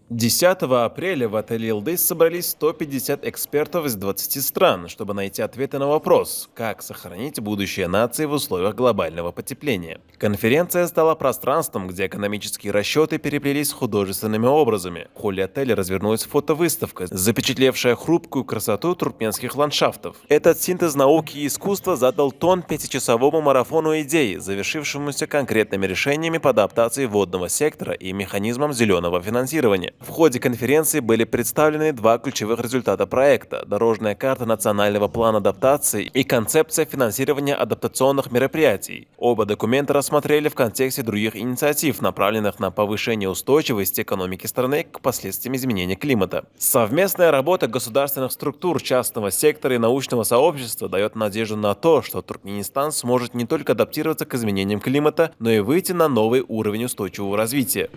10 апреля в отеле «Илдыс» собрались 150 экспертов из 20 стран, чтобы найти ответы на вопрос, как сохранить будущее нации в условиях глобального потепления. Конференция стала пространством, где экономические расчеты переплелись с художественными образами. В холле отеля развернулась фотовыставка, запечатлевшая хрупкую красоту туркменских ландшафтов. Этот синтез науки и искусства задал тон пятичасовому марафону идей, завершившемуся конкретными решениями по адаптации водного сектора и механизмам зеленого финансирования. В ходе конференции были представлены два ключевых результата проекта – дорожная карта национального плана адаптации и концепция финансирования адаптационных мероприятий. Оба документа рассмотрели в контексте других инициатив, направленных на повышение устойчивости экономики страны к последствиям изменения климата. Совместная работа государственных структур, частного сектора и научного сообщества дает надежду на то, что Туркменистан сможет не только адаптироваться к изменениям климата, но и выйти на новый уровень устойчивого развития.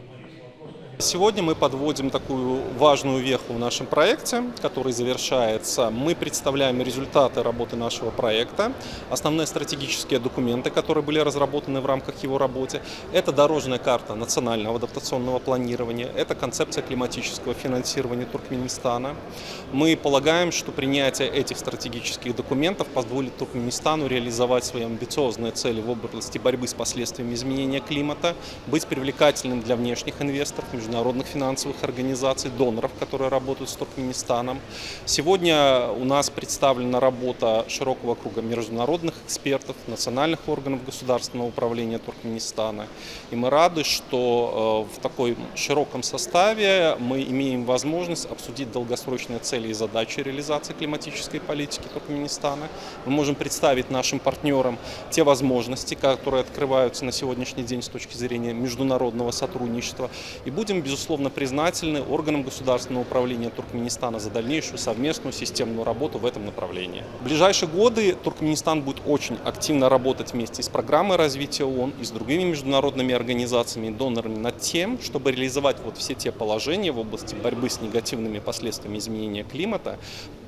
Сегодня мы подводим такую важную веху в нашем проекте, который завершается. Мы представляем результаты работы нашего проекта, основные стратегические документы, которые были разработаны в рамках его работы. Это дорожная карта национального адаптационного планирования, это концепция климатического финансирования Туркменистана. Мы полагаем, что принятие этих стратегических документов позволит Туркменистану реализовать свои амбициозные цели в области борьбы с последствиями изменения климата, быть привлекательным для внешних инвесторов, международных финансовых организаций, доноров, которые работают с Туркменистаном. Сегодня у нас представлена работа широкого круга международных экспертов, национальных органов государственного управления Туркменистана. И мы рады, что в такой широком составе мы имеем возможность обсудить долгосрочные цели и задачи реализации климатической политики Туркменистана. Мы можем представить нашим партнерам те возможности, которые открываются на сегодняшний день с точки зрения международного сотрудничества. И будем, безусловно, признательны органам государственного управления Туркменистана за дальнейшую совместную системную работу в этом направлении. В ближайшие годы Туркменистан будет очень активно работать вместе с программой развития ООН и с другими международными организациями и донорами над тем, чтобы реализовать вот все те положения в области борьбы с негативными последствиями изменения климата,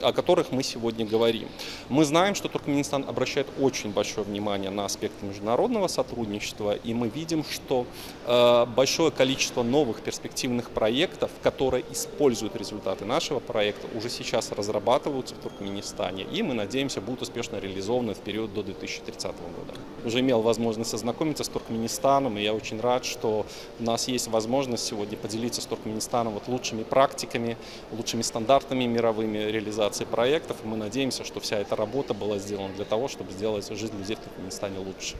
о которых мы сегодня говорим. Мы знаем, что Туркменистан обращает очень большое внимание на аспекты международного сотрудничества, и мы видим, что большое количество новых перспективных проектов, которые используют результаты нашего проекта, уже сейчас разрабатываются в Туркменистане, и мы надеемся, будут успешно реализованы в период до 2030 года. Уже имел возможность ознакомиться с Туркменистаном, и я очень рад, что у нас есть возможность сегодня поделиться с Туркменистаном вот лучшими практиками, лучшими стандартами мировыми реализации проектов, и мы надеемся, что вся эта работа была сделана для того, чтобы сделать жизнь людей в Туркменистане лучше.